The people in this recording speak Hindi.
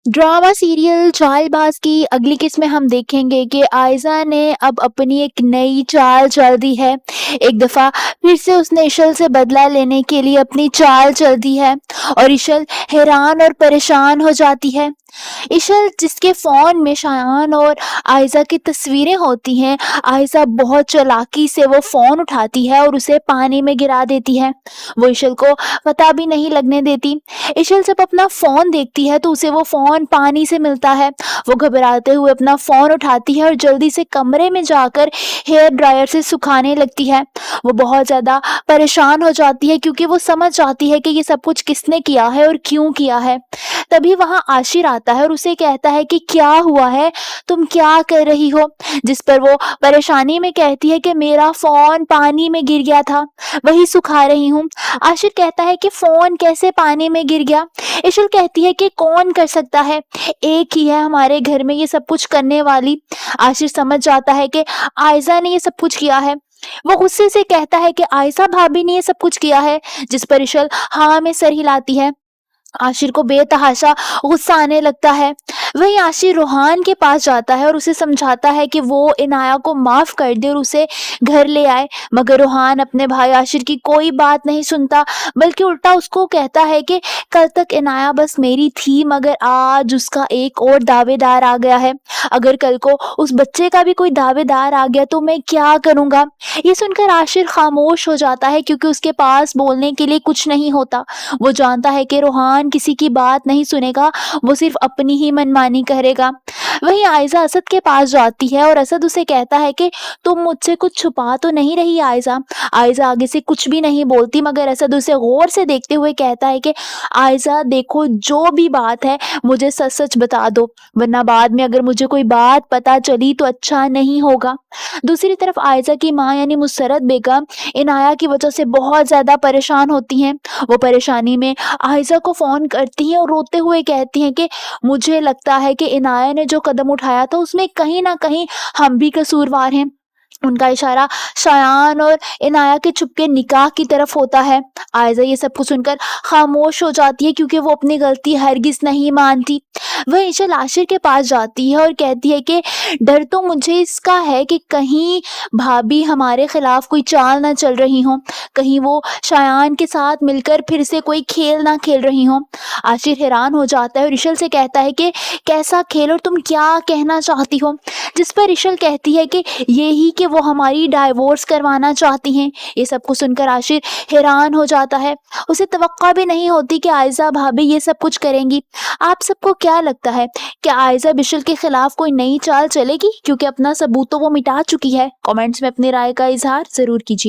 ड्रामा सीरियल चालबाज की अगली किस्त में हम देखेंगे कि आयजा ने अब अपनी एक नई चाल चल दी है। एक दफ़ा फिर से उसने इशल से बदला लेने के लिए अपनी चाल चल दी है और इशल हैरान और परेशान हो जाती है। इशल जिसके फ़ोन में शायान और आयजा की तस्वीरें होती हैं, आयजा बहुत चालाकी से वो फ़ोन उठाती है और उसे पानी में गिरा देती है। वो इशल को पता भी नहीं लगने देती। इशल जब अपना फ़ोन देखती है तो उसे वो फ़ोन पानी से मिलता है। वो घबराते हुए अपना फ़ोन उठाती है और जल्दी से कमरे में जाकर हेयर ड्रायर से सुखाने लगती है। वो बहुत ज़्यादा परेशान हो जाती है क्योंकि वो समझ जाती है कि ये सब कुछ किसने किया है और क्यों किया है। तभी वहाँ आशिर आता है और उसे कहता है कि क्या हुआ है, तुम क्या कर रही हो? जिस पर वो परेशानी में कहती है कि मेरा फ़ोन पानी में गिर गया था, वही सुखा रही हूँ। आशिर कहता है कि फ़ोन कैसे पानी में गिर गया? इशल कहती है कि कौन कर सकता है, एक ही है हमारे घर में ये सब कुछ करने वाली। आशिर समझ जाता है कि आयजा ने ये सब कुछ किया है। वो गुस्से से कहता है कि आयशा भाभी ने ये सब कुछ किया है, जिस पर इशल हाँ में सर हिलाती है। आशिर को बेतहाशा गुस्सा आने लगता है। वहीं आशिर रोहान के पास जाता है और उसे समझाता है कि वो इनाया को माफ़ कर दे और उसे घर ले आए, मगर रोहान अपने भाई आशिर की कोई बात नहीं सुनता, बल्कि उल्टा उसको कहता है कि कल तक इनाया बस मेरी थी, मगर आज उसका एक और दावेदार आ गया है। अगर कल को उस बच्चे का भी कोई दावेदार आ गया तो मैं क्या करूँगा? ये सुनकर आशिर खामोश हो जाता है क्योंकि उसके पास बोलने के लिए कुछ नहीं होता। वो जानता है कि रोहान किसी की बात नहीं सुनेगा, वो सिर्फ अपनी ही मनमानी करेगा। वहीं आयजा असद के पास जाती है और असद उसे कहता है कि तुम मुझसे कुछ छुपा तो नहीं रही आयजा? आयजा आगे से कुछ भी नहीं बोलती, मगर असद उसे गौर से देखते हुए कहता है कि आयजा देखो, जो भी बात है मुझे सच सच बता दो, वरना बाद में अगर मुझे कोई बात पता चली तो अच्छा नहीं होगा। दूसरी तरफ आयजा की माँ यानी मुसरत बेगम इनाया की वजह से बहुत ज्यादा परेशान होती हैं। वो परेशानी में आयजा को फ़ोन करती हैं और रोते हुए कहती हैं कि मुझे लगता है कि इनाया ने जो कदम उठाया था उसमें कहीं न कहीं हम भी कसूरवार हैं। उनका इशारा शायान और इनाया के छुपके निकाह की तरफ होता है। आयजा ये सब कुछ सुनकर खामोश हो जाती है क्योंकि वो अपनी गलती हरगिज़ नहीं मानती। वह इशल आशिर के पास जाती है और कहती है कि डर तो मुझे इसका है कि कहीं भाभी हमारे खिलाफ कोई चाल ना चल रही हो, कहीं वो शायान के साथ मिलकर फिर से कोई खेल ना खेल रही हो। आशिर हैरान हो जाता है और इशल से कहता है कि कैसा खेल और तुम क्या कहना चाहती हो? जिस पर इशल कहती है कि यही कि वो हमारी डाइवोर्स करवाना चाहती हैं। ये सब कुछ सुनकर आशिर हैरान हो जाता है। उसे तवक्का भी नहीं होती कि आयजा भाभी ये सब कुछ करेंगी। आप सबको क्या लगता है, क्या आयजा बिशल के खिलाफ कोई नई चाल चलेगी? क्योंकि अपना सबूत तो वो मिटा चुकी है। कमेंट्स में अपनी राय का इजहार जरूर कीजिए।